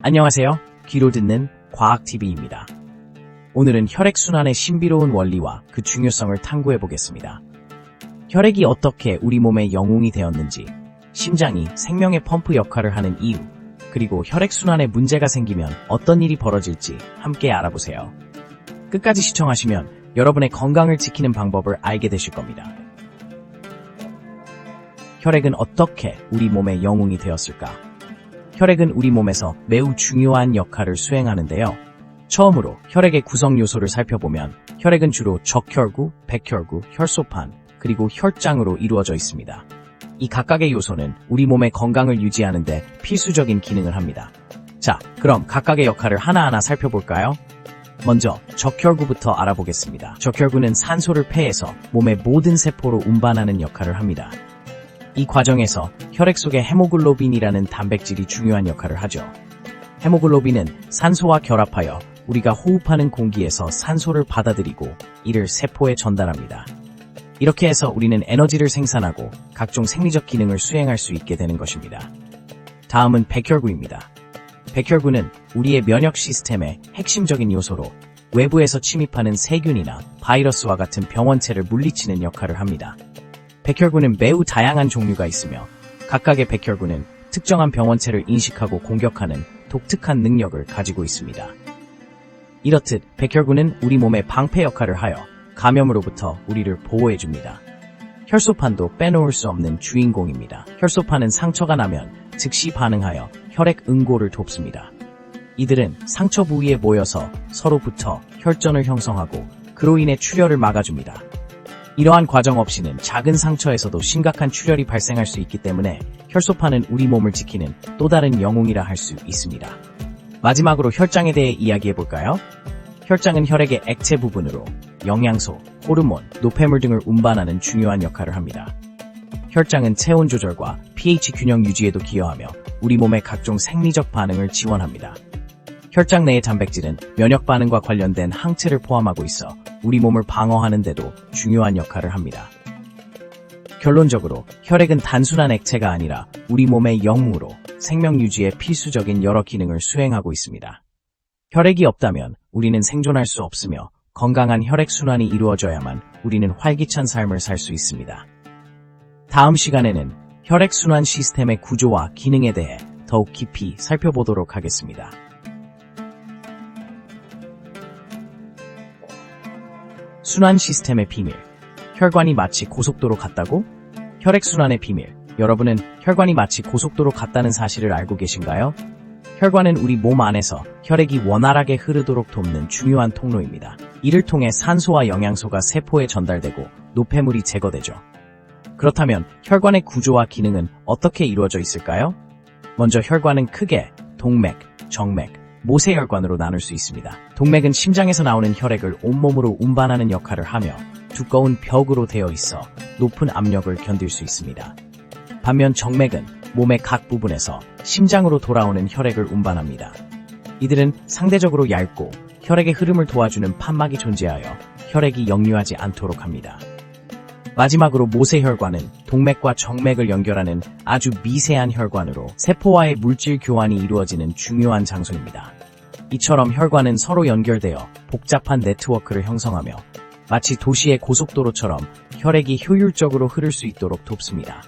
안녕하세요. 귀로 듣는 과학TV입니다. 오늘은 혈액순환의 신비로운 원리와 그 중요성을 탐구해 보겠습니다. 혈액이 어떻게 우리 몸의 영웅이 되었는지, 심장이 생명의 펌프 역할을 하는 이유, 그리고 혈액순환에 문제가 생기면 어떤 일이 벌어질지 함께 알아보세요. 끝까지 시청하시면 여러분의 건강을 지키는 방법을 알게 되실 겁니다. 혈액은 어떻게 우리 몸의 영웅이 되었을까? 혈액은 우리 몸에서 매우 중요한 역할을 수행하는데요. 처음으로 혈액의 구성 요소를 살펴보면 혈액은 주로 적혈구, 백혈구, 혈소판, 그리고 혈장으로 이루어져 있습니다. 이 각각의 요소는 우리 몸의 건강을 유지하는 데 필수적인 기능을 합니다. 자, 그럼 각각의 역할을 하나하나 살펴볼까요? 먼저 적혈구부터 알아보겠습니다. 적혈구는 산소를 폐해서 몸의 모든 세포로 운반하는 역할을 합니다. 이 과정에서 혈액 속에 헤모글로빈이라는 단백질이 중요한 역할을 하죠. 헤모글로빈은 산소와 결합하여 우리가 호흡하는 공기에서 산소를 받아들이고 이를 세포에 전달합니다. 이렇게 해서 우리는 에너지를 생산하고 각종 생리적 기능을 수행할 수 있게 되는 것입니다. 다음은 백혈구입니다. 백혈구는 우리의 면역 시스템의 핵심적인 요소로 외부에서 침입하는 세균이나 바이러스와 같은 병원체를 물리치는 역할을 합니다. 백혈구는 매우 다양한 종류가 있으며 각각의 백혈구는 특정한 병원체를 인식하고 공격하는 독특한 능력을 가지고 있습니다. 이렇듯 백혈구는 우리 몸의 방패 역할을 하여 감염으로부터 우리를 보호해줍니다. 혈소판도 빼놓을 수 없는 주인공입니다. 혈소판은 상처가 나면 즉시 반응하여 혈액 응고를 돕습니다. 이들은 상처 부위에 모여서 서로 붙어 혈전을 형성하고 그로 인해 출혈을 막아줍니다. 이러한 과정 없이는 작은 상처에서도 심각한 출혈이 발생할 수 있기 때문에 혈소판은 우리 몸을 지키는 또 다른 영웅이라 할 수 있습니다. 마지막으로 혈장에 대해 이야기해볼까요? 혈장은 혈액의 액체 부분으로 영양소, 호르몬, 노폐물 등을 운반하는 중요한 역할을 합니다. 혈장은 체온 조절과 pH 균형 유지에도 기여하며 우리 몸의 각종 생리적 반응을 지원합니다. 혈장 내의 단백질은 면역 반응과 관련된 항체를 포함하고 있어 우리 몸을 방어하는 데도 중요한 역할을 합니다. 결론적으로 혈액은 단순한 액체가 아니라 우리 몸의 영웅으로 생명 유지에 필수적인 여러 기능을 수행하고 있습니다. 혈액이 없다면 우리는 생존할 수 없으며 건강한 혈액순환이 이루어져야만 우리는 활기찬 삶을 살 수 있습니다. 다음 시간에는 혈액순환 시스템의 구조와 기능에 대해 더욱 깊이 살펴보도록 하겠습니다. 순환 시스템의 비밀. 혈관이 마치 고속도로 같다고? 혈액순환의 비밀. 여러분은 혈관이 마치 고속도로 같다는 사실을 알고 계신가요? 혈관은 우리 몸 안에서 혈액이 원활하게 흐르도록 돕는 중요한 통로입니다. 이를 통해 산소와 영양소가 세포에 전달되고 노폐물이 제거되죠. 그렇다면 혈관의 구조와 기능은 어떻게 이루어져 있을까요? 먼저 혈관은 크게 동맥, 정맥, 모세혈관으로 나눌 수 있습니다. 동맥은 심장에서 나오는 혈액을 온몸으로 운반하는 역할을 하며 두꺼운 벽으로 되어 있어 높은 압력을 견딜 수 있습니다. 반면 정맥은 몸의 각 부분에서 심장으로 돌아오는 혈액을 운반합니다. 이들은 상대적으로 얇고 혈액의 흐름을 도와주는 판막이 존재하여 혈액이 역류하지 않도록 합니다. 마지막으로 모세혈관은 동맥과 정맥을 연결하는 아주 미세한 혈관으로 세포와의 물질 교환이 이루어지는 중요한 장소입니다. 이처럼 혈관은 서로 연결되어 복잡한 네트워크를 형성하며 마치 도시의 고속도로처럼 혈액이 효율적으로 흐를 수 있도록 돕습니다.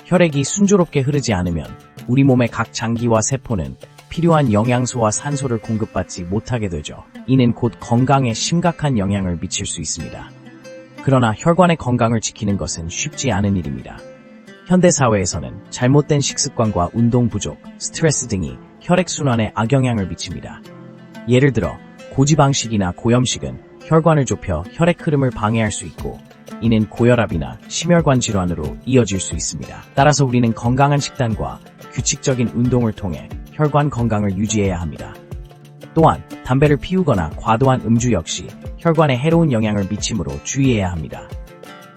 혈액이 순조롭게 흐르지 않으면 우리 몸의 각 장기와 세포는 필요한 영양소와 산소를 공급받지 못하게 되죠. 이는 곧 건강에 심각한 영향을 미칠 수 있습니다. 그러나 혈관의 건강을 지키는 것은 쉽지 않은 일입니다. 현대사회에서는 잘못된 식습관과 운동 부족, 스트레스 등이 혈액순환에 악영향을 미칩니다. 예를 들어 고지방식이나 고염식은 혈관을 좁혀 혈액 흐름을 방해할 수 있고 이는 고혈압이나 심혈관 질환으로 이어질 수 있습니다. 따라서 우리는 건강한 식단과 규칙적인 운동을 통해 혈관 건강을 유지해야 합니다. 또한 담배를 피우거나 과도한 음주 역시 혈관에 해로운 영향을 미치므로 주의해야 합니다.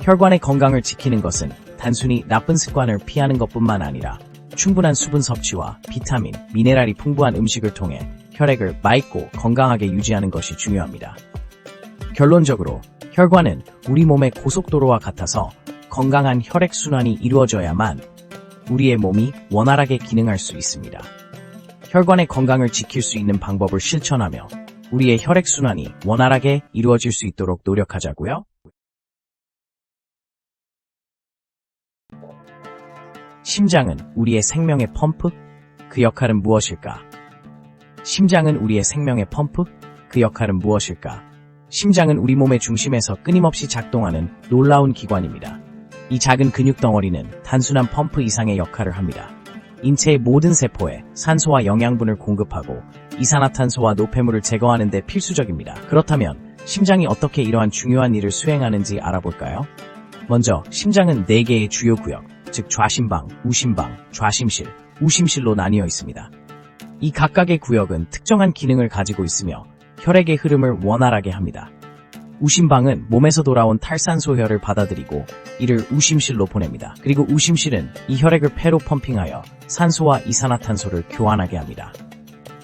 혈관의 건강을 지키는 것은 단순히 나쁜 습관을 피하는 것뿐만 아니라 충분한 수분 섭취와 비타민, 미네랄이 풍부한 음식을 통해 혈액을 맑고 건강하게 유지하는 것이 중요합니다. 결론적으로 혈관은 우리 몸의 고속도로와 같아서 건강한 혈액순환이 이루어져야만 우리의 몸이 원활하게 기능할 수 있습니다. 혈관의 건강을 지킬 수 있는 방법을 실천하며 우리의 혈액순환이 원활하게 이루어질 수 있도록 노력하자고요. 심장은 우리의 생명의 펌프? 그 역할은 무엇일까? 심장은 우리의 생명의 펌프? 그 역할은 무엇일까? 심장은 우리 몸의 중심에서 끊임없이 작동하는 놀라운 기관입니다. 이 작은 근육 덩어리는 단순한 펌프 이상의 역할을 합니다. 인체의 모든 세포에 산소와 영양분을 공급하고 이산화탄소와 노폐물을 제거하는 데 필수적입니다. 그렇다면 심장이 어떻게 이러한 중요한 일을 수행하는지 알아볼까요? 먼저 심장은 4개의 주요 구역, 즉 좌심방, 우심방, 좌심실, 우심실로 나뉘어 있습니다. 이 각각의 구역은 특정한 기능을 가지고 있으며 혈액의 흐름을 원활하게 합니다. 우심방은 몸에서 돌아온 탈산소혈을 받아들이고 이를 우심실로 보냅니다. 그리고 우심실은 이 혈액을 폐로 펌핑하여 산소와 이산화탄소를 교환하게 합니다.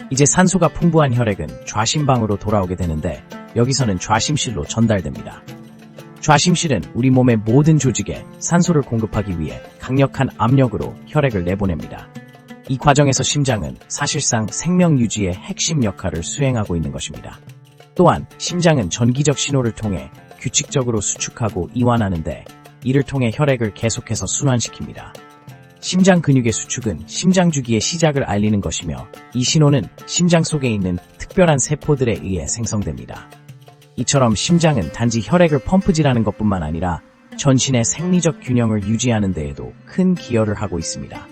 이제 산소가 풍부한 혈액은 좌심방으로 돌아오게 되는데 여기서는 좌심실로 전달됩니다. 좌심실은 우리 몸의 모든 조직에 산소를 공급하기 위해 강력한 압력으로 혈액을 내보냅니다. 이 과정에서 심장은 사실상 생명 유지의 핵심 역할을 수행하고 있는 것입니다. 또한 심장은 전기적 신호를 통해 규칙적으로 수축하고 이완하는데 이를 통해 혈액을 계속해서 순환시킵니다. 심장 근육의 수축은 심장 주기의 시작을 알리는 것이며 이 신호는 심장 속에 있는 특별한 세포들에 의해 생성됩니다. 이처럼 심장은 단지 혈액을 펌프질하는 것뿐만 아니라 전신의 생리적 균형을 유지하는 데에도 큰 기여를 하고 있습니다.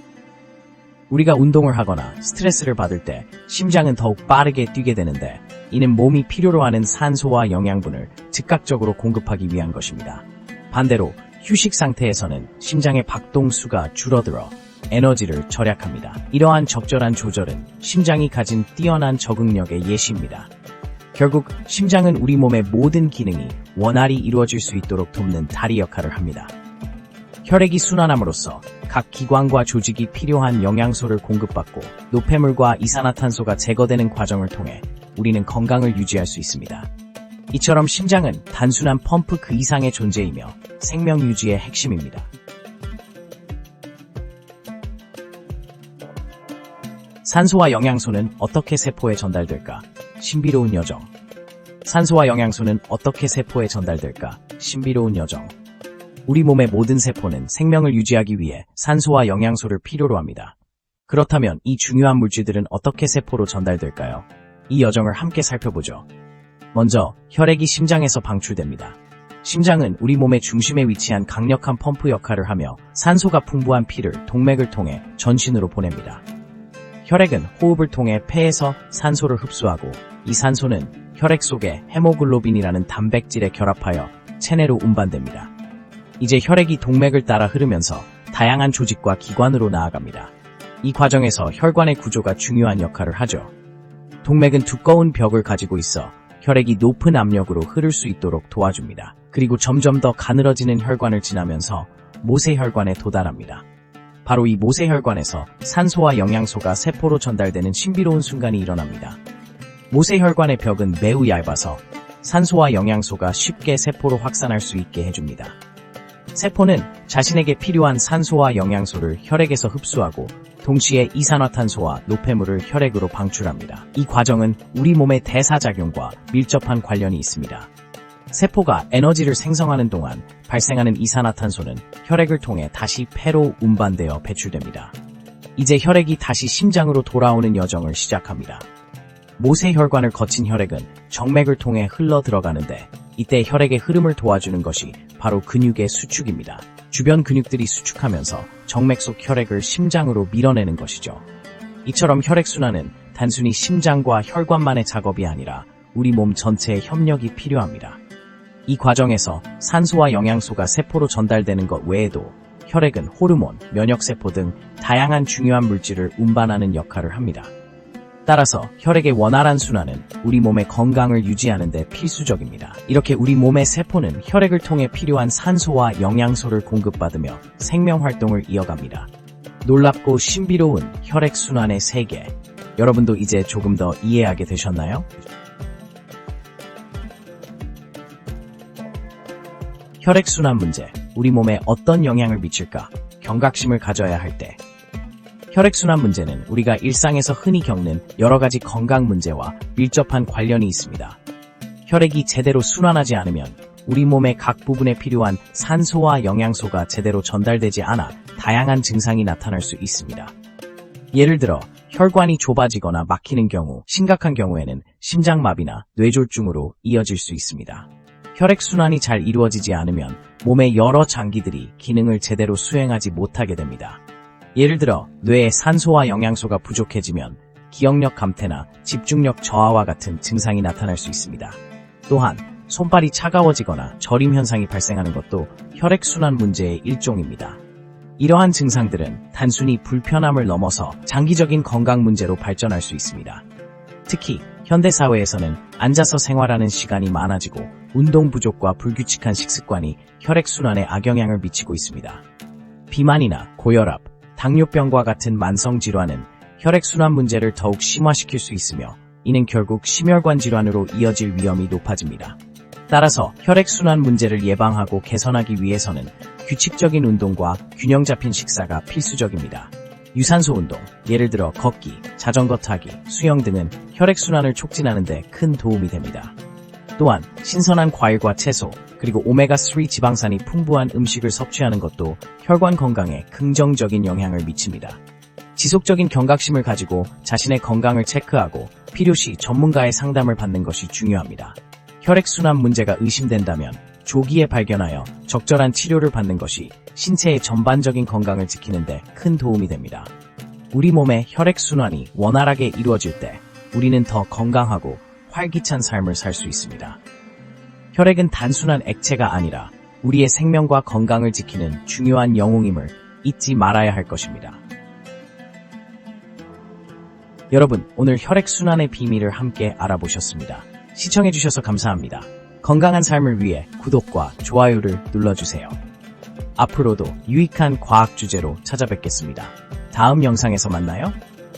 우리가 운동을 하거나 스트레스를 받을 때 심장은 더욱 빠르게 뛰게 되는데 이는 몸이 필요로 하는 산소와 영양분을 즉각적으로 공급하기 위한 것입니다. 반대로 휴식 상태에서는 심장의 박동수가 줄어들어 에너지를 절약합니다. 이러한 적절한 조절은 심장이 가진 뛰어난 적응력의 예시입니다. 결국 심장은 우리 몸의 모든 기능이 원활히 이루어질 수 있도록 돕는 다리 역할을 합니다. 혈액이 순환함으로써 각 기관과 조직이 필요한 영양소를 공급받고 노폐물과 이산화탄소가 제거되는 과정을 통해 우리는 건강을 유지할 수 있습니다. 이처럼 심장은 단순한 펌프 그 이상의 존재이며 생명 유지의 핵심입니다. 산소와 영양소는 어떻게 세포에 전달될까? 신비로운 여정. 산소와 영양소는 어떻게 세포에 전달될까? 신비로운 여정. 우리 몸의 모든 세포는 생명을 유지하기 위해 산소와 영양소를 필요로 합니다. 그렇다면 이 중요한 물질들은 어떻게 세포로 전달될까요? 이 여정을 함께 살펴보죠. 먼저 혈액이 심장에서 방출됩니다. 심장은 우리 몸의 중심에 위치한 강력한 펌프 역할을 하며 산소가 풍부한 피를 동맥을 통해 전신으로 보냅니다. 혈액은 호흡을 통해 폐에서 산소를 흡수하고 이 산소는 혈액 속에 헤모글로빈이라는 단백질에 결합하여 체내로 운반됩니다. 이제 혈액이 동맥을 따라 흐르면서 다양한 조직과 기관으로 나아갑니다. 이 과정에서 혈관의 구조가 중요한 역할을 하죠. 동맥은 두꺼운 벽을 가지고 있어 혈액이 높은 압력으로 흐를 수 있도록 도와줍니다. 그리고 점점 더 가늘어지는 혈관을 지나면서 모세혈관에 도달합니다. 바로 이 모세혈관에서 산소와 영양소가 세포로 전달되는 신비로운 순간이 일어납니다. 모세혈관의 벽은 매우 얇아서 산소와 영양소가 쉽게 세포로 확산할 수 있게 해줍니다. 세포는 자신에게 필요한 산소와 영양소를 혈액에서 흡수하고 동시에 이산화탄소와 노폐물을 혈액으로 방출합니다. 이 과정은 우리 몸의 대사작용과 밀접한 관련이 있습니다. 세포가 에너지를 생성하는 동안 발생하는 이산화탄소는 혈액을 통해 다시 폐로 운반되어 배출됩니다. 이제 혈액이 다시 심장으로 돌아오는 여정을 시작합니다. 모세혈관을 거친 혈액은 정맥을 통해 흘러 들어가는데 이때 혈액의 흐름을 도와주는 것이 바로 근육의 수축입니다. 주변 근육들이 수축하면서 정맥 속 혈액을 심장으로 밀어내는 것이죠. 이처럼 혈액순환은 단순히 심장과 혈관만의 작업이 아니라 우리 몸 전체의 협력이 필요합니다. 이 과정에서 산소와 영양소가 세포로 전달되는 것 외에도 혈액은 호르몬, 면역세포 등 다양한 중요한 물질을 운반하는 역할을 합니다. 따라서 혈액의 원활한 순환은 우리 몸의 건강을 유지하는 데 필수적입니다. 이렇게 우리 몸의 세포는 혈액을 통해 필요한 산소와 영양소를 공급받으며 생명활동을 이어갑니다. 놀랍고 신비로운 혈액순환의 세계. 여러분도 이제 조금 더 이해하게 되셨나요? 혈액순환 문제, 우리 몸에 어떤 영향을 미칠까? 경각심을 가져야 할 때. 혈액순환 문제는 우리가 일상에서 흔히 겪는 여러 가지 건강 문제와 밀접한 관련이 있습니다. 혈액이 제대로 순환하지 않으면 우리 몸의 각 부분에 필요한 산소와 영양소가 제대로 전달되지 않아 다양한 증상이 나타날 수 있습니다. 예를 들어 혈관이 좁아지거나 막히는 경우, 심각한 경우에는 심장마비나 뇌졸중으로 이어질 수 있습니다. 혈액순환이 잘 이루어지지 않으면 몸의 여러 장기들이 기능을 제대로 수행하지 못하게 됩니다. 예를 들어 뇌에 산소와 영양소가 부족해지면 기억력 감퇴나 집중력 저하와 같은 증상이 나타날 수 있습니다. 또한 손발이 차가워지거나 저림 현상이 발생하는 것도 혈액순환 문제의 일종입니다. 이러한 증상들은 단순히 불편함을 넘어서 장기적인 건강 문제로 발전할 수 있습니다. 특히 현대사회에서는 앉아서 생활하는 시간이 많아지고 운동 부족과 불규칙한 식습관이 혈액순환에 악영향을 미치고 있습니다. 비만이나 고혈압, 당뇨병과 같은 만성질환은 혈액순환 문제를 더욱 심화시킬 수 있으며 이는 결국 심혈관 질환으로 이어질 위험이 높아집니다. 따라서 혈액순환 문제를 예방하고 개선하기 위해서는 규칙적인 운동과 균형 잡힌 식사가 필수적입니다. 유산소 운동, 예를 들어 걷기, 자전거 타기, 수영 등은 혈액순환을 촉진하는 데 큰 도움이 됩니다. 또한 신선한 과일과 채소, 그리고 오메가3 지방산이 풍부한 음식을 섭취하는 것도 혈관 건강에 긍정적인 영향을 미칩니다. 지속적인 경각심을 가지고 자신의 건강을 체크하고 필요시 전문가의 상담을 받는 것이 중요합니다. 혈액순환 문제가 의심된다면 조기에 발견하여 적절한 치료를 받는 것이 신체의 전반적인 건강을 지키는 데 큰 도움이 됩니다. 우리 몸의 혈액순환이 원활하게 이루어질 때 우리는 더 건강하고 활기찬 삶을 살 수 있습니다. 혈액은 단순한 액체가 아니라 우리의 생명과 건강을 지키는 중요한 영웅임을 잊지 말아야 할 것입니다. 여러분, 오늘 혈액순환의 비밀을 함께 알아보셨습니다. 시청해주셔서 감사합니다. 건강한 삶을 위해 구독과 좋아요를 눌러주세요. 앞으로도 유익한 과학 주제로 찾아뵙겠습니다. 다음 영상에서 만나요.